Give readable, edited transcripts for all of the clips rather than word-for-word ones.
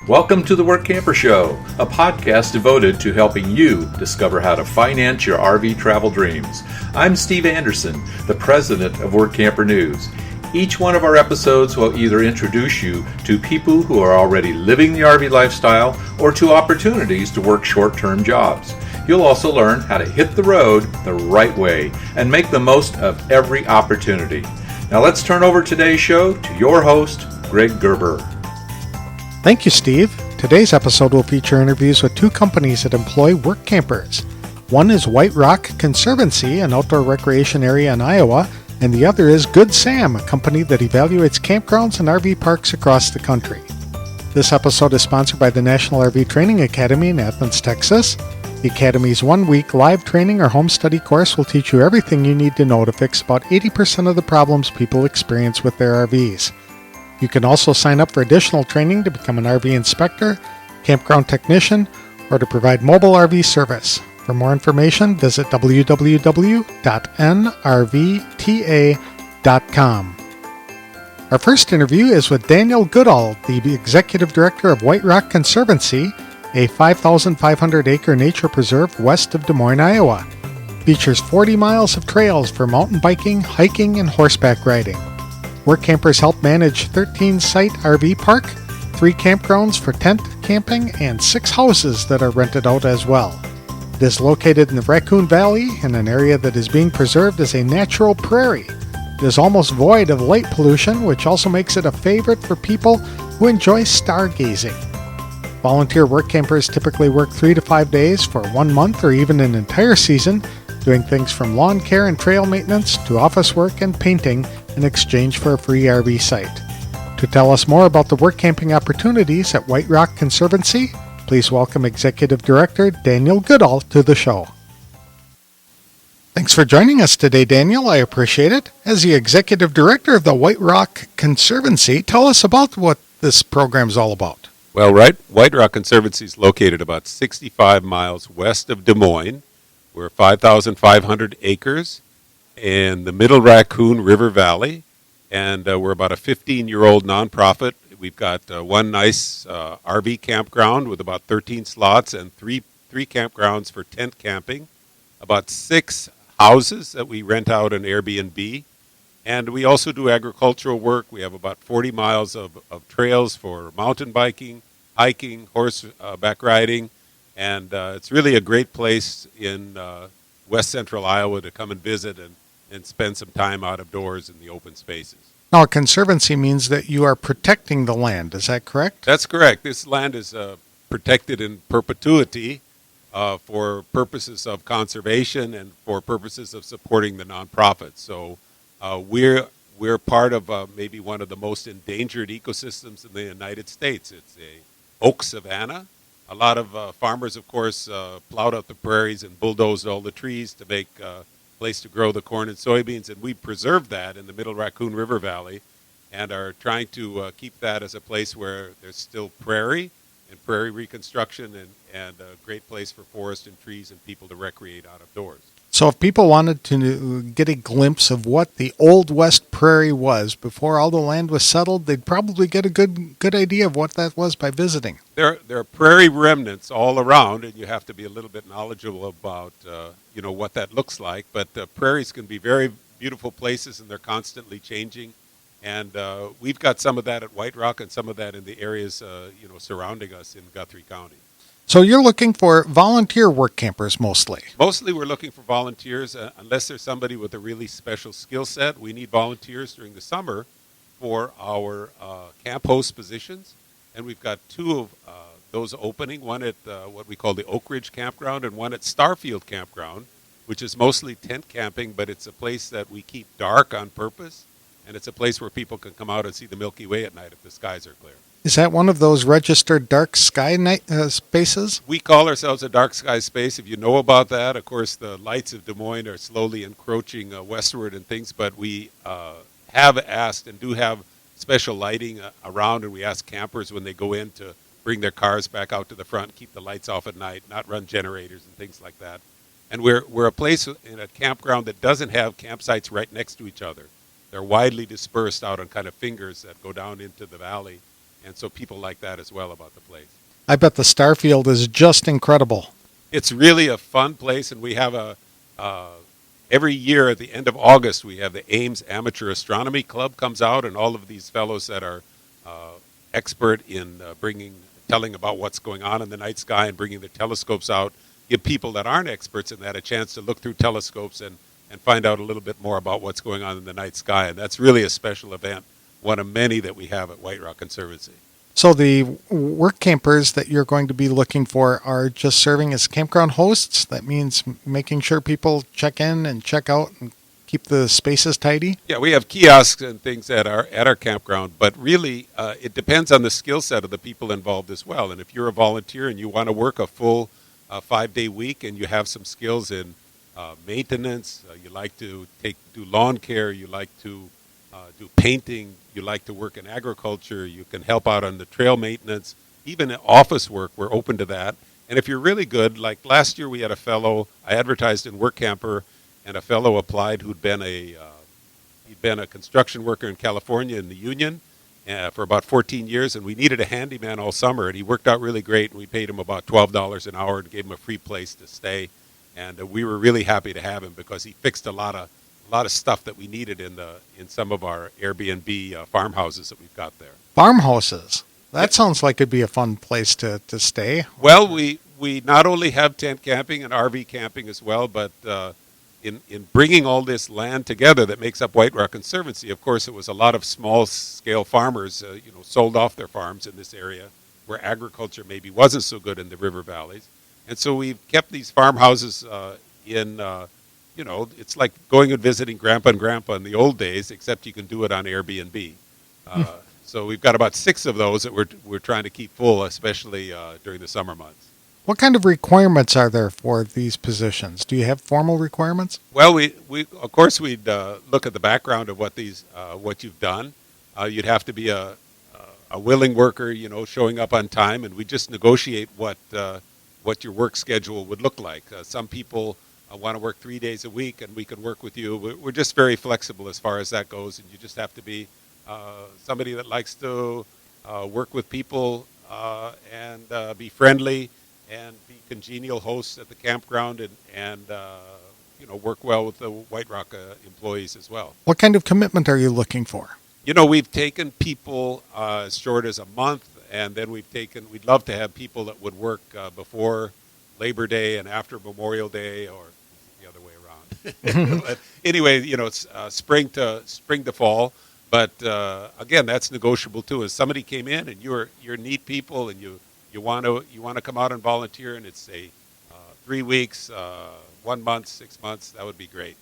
Welcome to the Workamper Show, a podcast devoted to helping you discover how to finance your RV travel dreams. I'm Steve Anderson, the president of Workamper News. Each one of our episodes will either introduce you to people who are already living the RV lifestyle or to opportunities to work short-term jobs. You'll also learn how to hit the road the right way and make the most of every opportunity. Now let's turn over today's show to your host, Greg Gerber. Thank you, Steve. Today's episode will feature interviews with two companies that employ work campers. One is Whiterock Conservancy, an outdoor recreation area in Iowa, and the other is Good Sam, a company that evaluates campgrounds and RV parks across the country. This episode is sponsored by the National RV Training Academy in Athens, Texas. The Academy's one-week live training or home study course will teach you everything you need to know to fix about 80% of the problems people experience with their RVs. You can also sign up for additional training to become an RV inspector, campground technician, or to provide mobile RV service. For more information, visit www.nrvta.com. Our first interview is with Daniel Goodall, the Executive Director of Whiterock Conservancy, a 5,500-acre nature preserve west of Des Moines, Iowa. Features 40 miles of trails for mountain biking, hiking, and horseback riding. Work campers help manage 13-site RV park, 3 campgrounds for tent camping, and 6 houses that are rented out as well. It is located in the Raccoon Valley in an area that is being preserved as a natural prairie. It is almost void of light pollution, which also makes it a favorite for people who enjoy stargazing. Volunteer work campers typically work 3 to 5 days for 1 month or even an entire season, doing things from lawn care and trail maintenance to office work and painting in exchange for a free RV site. To tell us more about the work camping opportunities at Whiterock Conservancy, please welcome Executive Director Daniel Goodall to the show. Thanks for joining us today, Daniel. I appreciate it. As the Executive Director of the Whiterock Conservancy, tell us about what this program is all about. Well, Whiterock Conservancy is located about 65 miles west of Des Moines. We're 5,500 acres in the Middle Raccoon River Valley, and we're about a 15-year-old nonprofit. We've got one nice RV campground with about 13 slots and three campgrounds for tent camping, about 6 houses that we rent out on Airbnb, and we also do agricultural work. We have about 40 miles of trails for mountain biking, hiking, horseback riding, and it's really a great place in west central Iowa to come and visit and spend some time out of doors in the open spaces. Now, a conservancy means that you are protecting the land. Is that correct? That's correct. This land is protected in perpetuity for purposes of conservation and for purposes of supporting the nonprofit. So we're part of maybe one of the most endangered ecosystems in the United States. It's a oak savanna. A lot of farmers, of course, plowed out the prairies and bulldozed all the trees to make place to grow the corn and soybeans, and we preserve that in the Middle Raccoon River Valley and are trying to keep that as a place where there's still prairie and prairie reconstruction and a great place for forest and trees and people to recreate out of doors. So if people wanted to get a glimpse of what the Old West Prairie was before all the land was settled, they'd probably get a good idea of what that was by visiting. There are prairie remnants all around, and you have to be a little bit knowledgeable about what that looks like. But prairies can be very beautiful places, and they're constantly changing. And we've got some of that at Whiterock and some of that in the areas surrounding us in Guthrie County. So you're looking for volunteer work campers mostly? Mostly we're looking for volunteers, unless there's somebody with a really special skill set. We need volunteers during the summer for our camp host positions, and we've got 2 of those opening, one at what we call the Oak Ridge Campground and one at Starfield Campground, which is mostly tent camping, but it's a place that we keep dark on purpose, and it's a place where people can come out and see the Milky Way at night if the skies are clear. Is that one of those registered dark sky night spaces? We call ourselves a dark sky space. If you know about that, of course, the lights of Des Moines are slowly encroaching westward and things, but we have asked and do have special lighting around, and we ask campers when they go in to bring their cars back out to the front, keep the lights off at night, not run generators and things like that. And we're a place in a campground that doesn't have campsites right next to each other. They're widely dispersed out on kind of fingers that go down into the valley. And so people like that as well about the place. I bet the Starfield is just incredible. It's really a fun place, and we have every year at the end of August, we have the Ames Amateur Astronomy Club comes out, and all of these fellows that are expert in telling about what's going on in the night sky and bringing the telescopes out, give people that aren't experts in that a chance to look through telescopes and find out a little bit more about what's going on in the night sky. And that's really a special event, one of many that we have at Whiterock Conservancy. So the work campers that you're going to be looking for are just serving as campground hosts. That means making sure people check in and check out and keep the spaces tidy. Yeah, we have kiosks and things at our campground, but really it depends on the skill set of the people involved as well. And if you're a volunteer and you want to work a full 5-day week and you have some skills in maintenance, you like to do lawn care, you like to do painting, you like to work in agriculture, you can help out on the trail maintenance, even office work, we're open to that. And if you're really good, like last year we had a fellow, I advertised in Workamper, and a fellow applied who'd been a construction worker in California in the union for about 14 years, and we needed a handyman all summer, and he worked out really great, and we paid him about $12 an hour and gave him a free place to stay. And we were really happy to have him because he fixed a lot of stuff that we needed in some of our Airbnb farmhouses that we've got there. Farmhouses. That sounds like it'd be a fun place to stay. Well, we not only have tent camping and RV camping as well, but in bringing all this land together that makes up Whiterock Conservancy, of course, it was a lot of small-scale farmers, sold off their farms in this area where agriculture maybe wasn't so good in the river valleys. And so we've kept these farmhouses it's like going and visiting Grandpa and Grandpa in the old days, except you can do it on Airbnb. So we've got about 6 of those that we're trying to keep full, especially during the summer months. What kind of requirements are there for these positions? Do you have formal requirements? Well, we of course we'd look at the background of what you've done. You'd have to be a willing worker, showing up on time, and we just negotiate what your work schedule would look like. Some people want to work 3 days a week, and we can work with you. We're just very flexible as far as that goes, and you just have to be somebody that likes to work with people and be friendly and be congenial hosts at the campground and work well with the Whiterock employees as well. What kind of commitment are you looking for? We've taken people as short as a month, and then we'd love to have people that would work before Labor Day and after Memorial Day, or the other way around. But anyway, it's spring to fall. But again, that's negotiable too. If somebody came in and you're neat people and you want to come out and volunteer, and it's say 3 weeks, 1 month, 6 months, that would be great.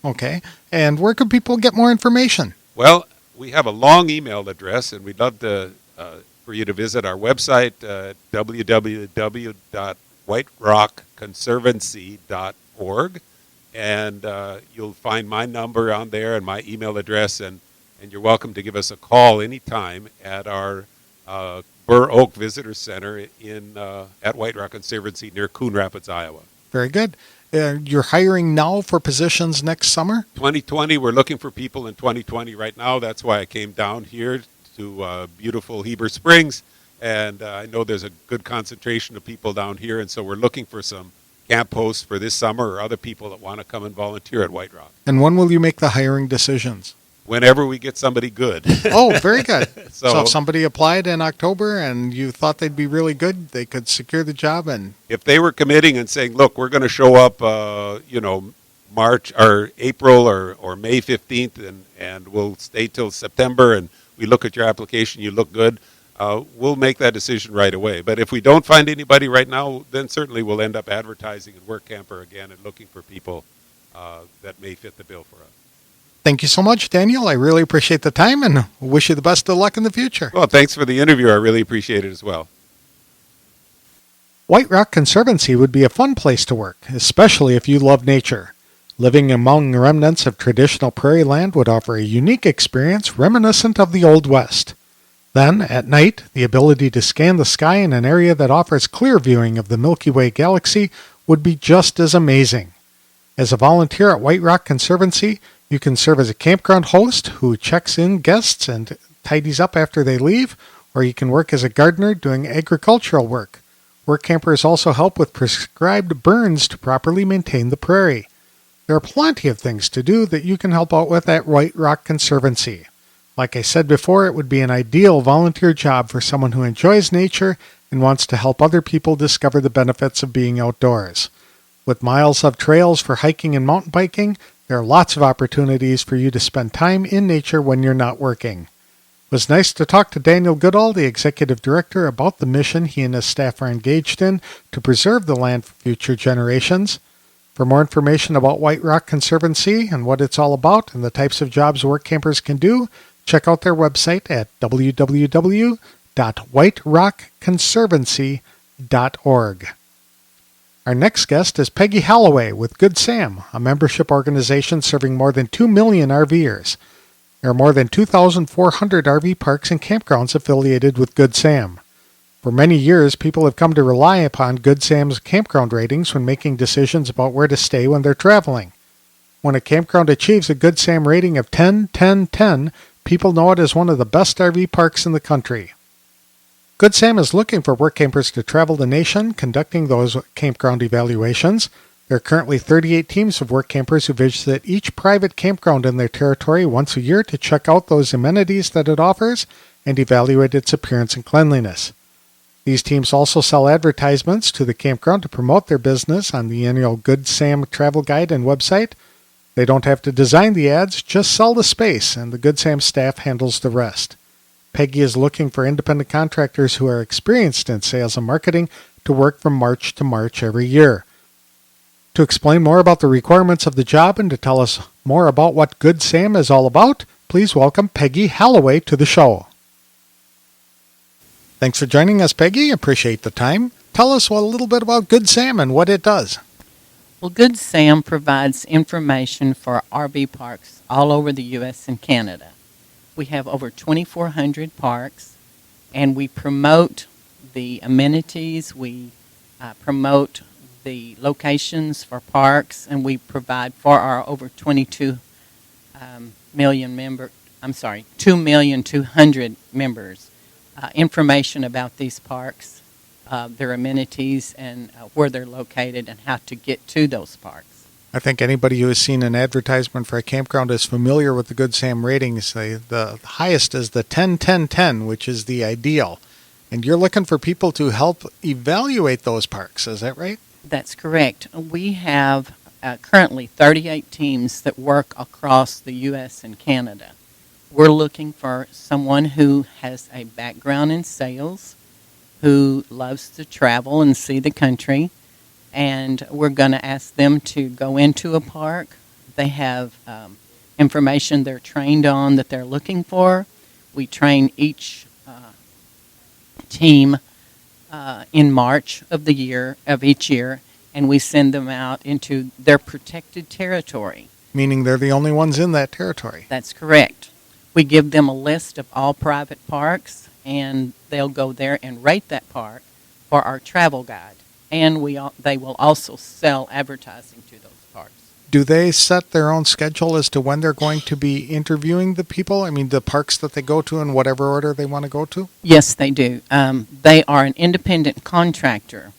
Okay. And where can people get more information? Well, we have a long email address, and we'd love for you to visit our website, www.whiterockconservancy.org, and you'll find my number on there and my email address, and you're welcome to give us a call anytime at our Burr Oak Visitor Center at Whiterock Conservancy near Coon Rapids, Iowa. Very good. You're hiring now for positions next summer? 2020, we're looking for people in 2020 right now. That's why I came down here to beautiful Heber Springs, and I know there's a good concentration of people down here, and so we're looking for some camp hosts for this summer or other people that want to come and volunteer at Whiterock. And when will you make the hiring decisions? Whenever we get somebody good. Oh, very good. So if So somebody applied in October and you thought they'd be really good, they could secure the job. And if they were committing and saying, look, we're going to show up, March or April or May 15th, and we'll stay till September, and we look at your application, you look good, we'll make that decision right away. But if we don't find anybody right now, then certainly we'll end up advertising in Workamper again and looking for people that may fit the bill for us. thank you so much, Daniel. I really appreciate the time and wish you the best of luck in the future. Well, thanks for the interview. I really appreciate it as well. Whiterock Conservancy would be a fun place to work, especially if you love nature. Living among remnants of traditional prairie land would offer a unique experience reminiscent of the Old West. Then, at night, the ability to scan the sky in an area that offers clear viewing of the Milky Way galaxy would be just as amazing. As a volunteer at Whiterock Conservancy, you can serve as a campground host who checks in guests and tidies up after they leave, or you can work as a gardener doing agricultural work. Workampers also help with prescribed burns to properly maintain the prairie. There are plenty of things to do that you can help out with at Whiterock Conservancy. Like I said before, it would be an ideal volunteer job for someone who enjoys nature and wants to help other people discover the benefits of being outdoors. With miles of trails for hiking and mountain biking, there are lots of opportunities for you to spend time in nature when you're not working. It was nice to talk to Daniel Goodall, the executive director, about the mission he and his staff are engaged in to preserve the land for future generations. For more information about Whiterock Conservancy and what it's all about and the types of jobs work campers can do, check out their website at www.whiterockconservancy.org. Our next guest is Peggy Holloway with Good Sam, a membership organization serving more than 2 million RVers. There are more than 2,400 RV parks and campgrounds affiliated with Good Sam. For many years, people have come to rely upon Good Sam's campground ratings when making decisions about where to stay when they're traveling. When a campground achieves a Good Sam rating of 10, 10, 10, people know it as one of the best RV parks in the country. Good Sam is looking for work campers to travel the nation, conducting those campground evaluations. There are currently 38 teams of work campers who visit each private campground in their territory once a year to check out those amenities that it offers and evaluate its appearance and cleanliness. These teams also sell advertisements to the campground to promote their business on the annual Good Sam travel guide and website. They don't have to design the ads, just sell the space, and the Good Sam staff handles the rest. Peggy is looking for independent contractors who are experienced in sales and marketing to work from March to March every year. To explain more about the requirements of the job and to tell us more about what Good Sam is all about, please welcome Peggy Holloway to the show. Thanks for joining us, Peggy. Appreciate the time. Tell us a little bit about Good Sam and what it does. Well, Good Sam provides information for RV parks all over the U.S. and Canada. We have over 2,400 parks, and we promote the amenities, we promote the locations for parks, and we provide for our over 2,200,000 members information about these parks, their amenities, and where they're located and how to get to those parks. I think anybody who has seen an advertisement for a campground is familiar with the Good Sam ratings. The highest is the 10-10-10, which is the ideal. And you're looking for people to help evaluate those parks, is that right? That's correct. We have currently 38 teams that work across the U.S. and Canada. We're looking for someone who has a background in sales, who loves to travel and see the country, and we're going to ask them to go into a park. They have information they're trained on that they're looking for. We train each team in March of each year, and we send them out into their protected territory. Meaning they're the only ones in that territory. That's correct. We give them a list of all private parks, and they'll go there and rate that park for our travel guide. And they will also sell advertising to those parks. Do they set their own schedule as to when they're going to be interviewing the people? I mean, the parks that they go to in whatever order they want to go to? Yes, they do. They are an independent contractor.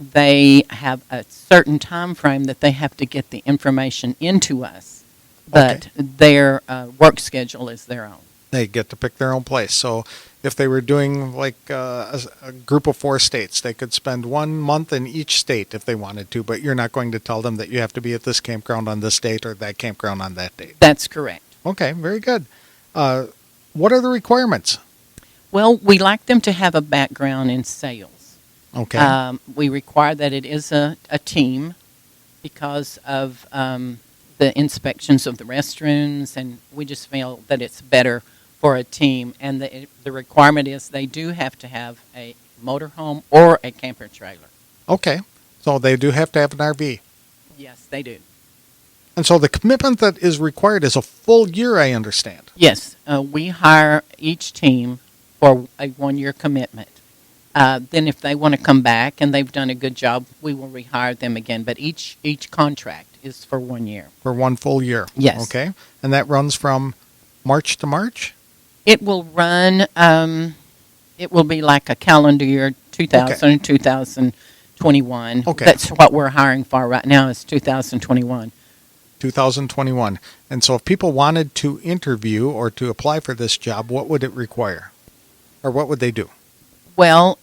They have a certain time frame that they have to get the information into us, but their work schedule is their own. They get to pick their own place. So if they were doing like a group of 4 states, they could spend 1 month in each state if they wanted to, but you're not going to tell them that you have to be at this campground on this date or that campground on that date. That's correct. Okay, very good. What are the requirements? Well, we like them to have a background in sales. Okay. We require that it is a team because of the inspections of the restrooms, and we just feel that it's better for a team. And the requirement is they do have to have a motorhome or a camper trailer. Okay. So they do have to have an RV. Yes, they do. And so the commitment that is required is a full year, I understand. Yes. We hire each team for a 1-year commitment. Then if they want to come back and they've done a good job, we will rehire them again. But each contract is for 1 year. For 1 full year? Yes. Okay. And that runs from March to March? It will run It will be like a calendar year, 2000, 2021. Okay. That's what we're hiring for right now is 2021. 2021. And so if people wanted to interview or to apply for this job, what would it require? Or what would they do? Well,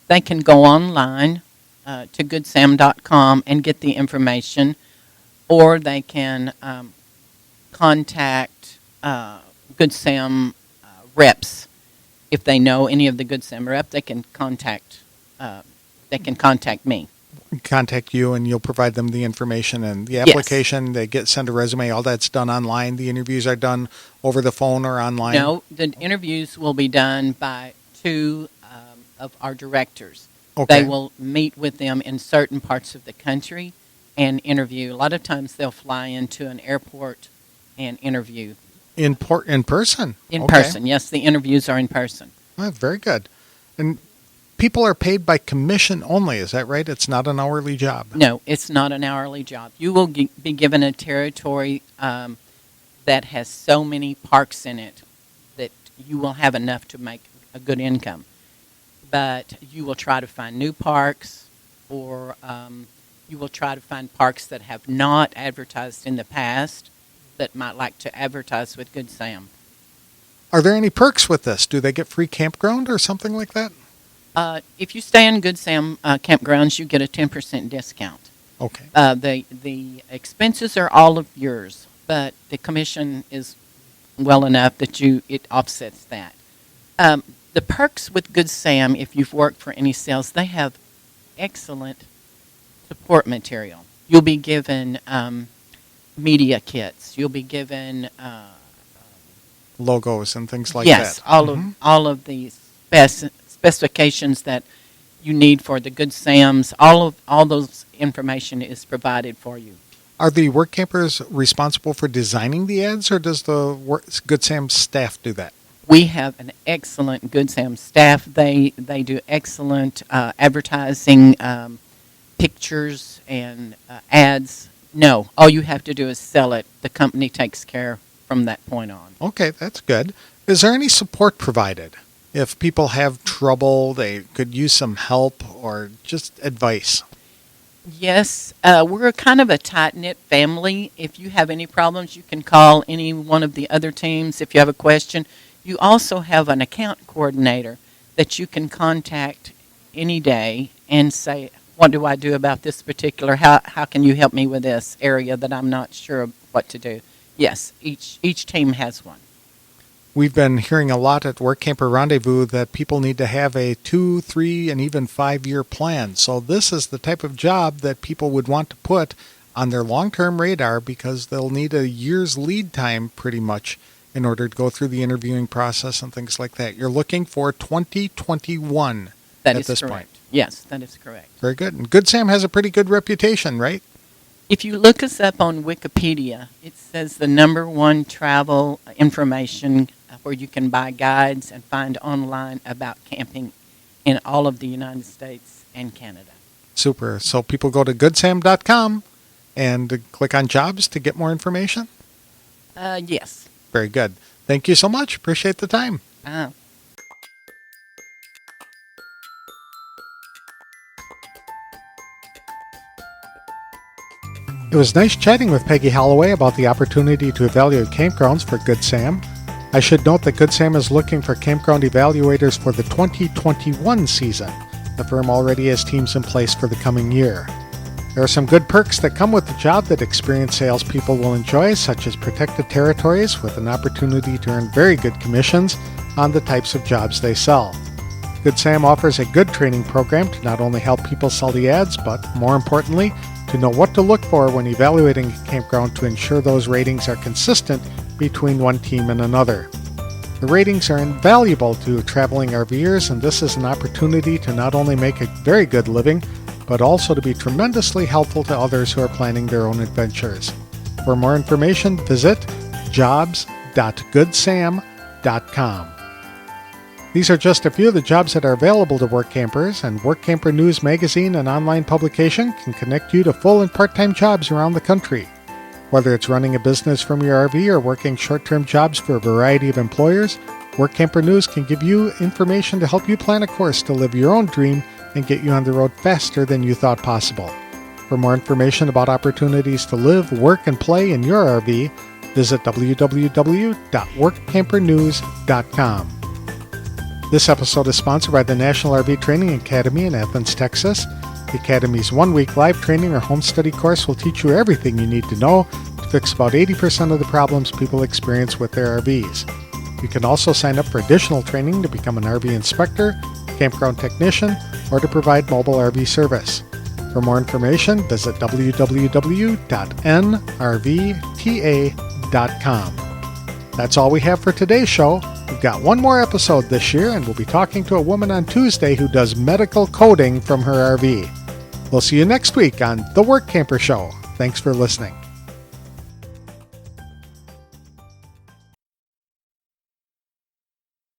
they can go online to goodsam.com and get the information, or they can contact Good Sam reps. If they know any of the Good Sam rep, they can contact me. Contact you and you'll provide them the information and the application. Yes. They send a resume. All that's done online. The interviews are done over the phone or online. No, the interviews will be done by two of our directors. Okay. They will meet with them in certain parts of the country and interview. A lot of times they'll fly into an airport and interview. In person? In person, yes. The interviews are in person. Oh, very good. And people are paid by commission only, is that right? It's not an hourly job. No, it's not an hourly job. You will be given a territory that has so many parks in it that you will have enough to make a good income. But you will try to find new parks, or you will try to find parks that have not advertised in the past that might like to advertise with Good Sam. Are there any perks with this? Do they get free campground or something like that? If you stay in Good Sam campgrounds, you get a 10% discount. Okay. The expenses are all of yours, but the commission is well enough that it offsets that. The perks with Good Sam, if you've worked for any sales, they have excellent support material. You'll be given media kits. You'll be given logos and things like yes, that. Yes, all of the specifications that you need for the Good Sams. All those information is provided for you. Are the work campers responsible for designing the ads, or does the Good Sam staff do that? We have an excellent Good Sam staff. They do excellent advertising, pictures, and ads. No, all you have to do is sell it. The company takes care from that point on. Okay, that's good. Is there any support provided? If people have trouble, they could use some help or just advice. Yes, we're kind of a tight-knit family. If you have any problems, you can call any one of the other teams if you have a question. You also have an account coordinator that you can contact any day and say, what do I do about this particular, how can you help me with this area that I'm not sure what to do? Yes, each team has one. We've been hearing a lot at Workamper Rendezvous that people need to have a 2, 3, and even 5-year plan. So this is the type of job that people would want to put on their long-term radar because they'll need a year's lead time pretty much in order to go through the interviewing process and things like that. You're looking for 2021 at this point. Yes, that is correct. Very good. And Good Sam has a pretty good reputation, right? If you look us up on Wikipedia, it says the #1 travel information where you can buy guides and find online about camping in all of the United States and Canada. Super. So people go to goodsam.com and click on jobs to get more information? Yes. Very good. Thank you so much. Appreciate the time. It was nice chatting with Peggy Holloway about the opportunity to evaluate campgrounds for Good Sam. I should note that Good Sam is looking for campground evaluators for the 2021 season. The firm already has teams in place for the coming year. There are some good perks that come with the job that experienced salespeople will enjoy, such as protected territories with an opportunity to earn very good commissions on the types of jobs they sell. Good Sam offers a good training program to not only help people sell the ads, but more importantly, to know what to look for when evaluating a campground to ensure those ratings are consistent between one team and another. The ratings are invaluable to traveling RVers, and this is an opportunity to not only make a very good living, but also to be tremendously helpful to others who are planning their own adventures. For more information, visit jobs.goodsam.com. These are just a few of the jobs that are available to work campers, and Workamper News magazine and online publication can connect you to full and part-time jobs around the country. Whether it's running a business from your RV or working short-term jobs for a variety of employers, Workamper News can give you information to help you plan a course to live your own dream and get you on the road faster than you thought possible. For more information about opportunities to live, work, and play in your RV, visit www.workampernews.com. This episode is sponsored by the National RV Training Academy in Athens, Texas. The Academy's one-week live training or home study course will teach you everything you need to know to fix about 80% of the problems people experience with their RVs. You can also sign up for additional training to become an RV inspector, campground technician, or to provide mobile RV service. For more information, visit www.nrvta.com. That's all we have for today's show. We've got one more episode this year, and we'll be talking to a woman on Tuesday who does medical coding from her RV. We'll see you next week on The Workamper Show. Thanks for listening.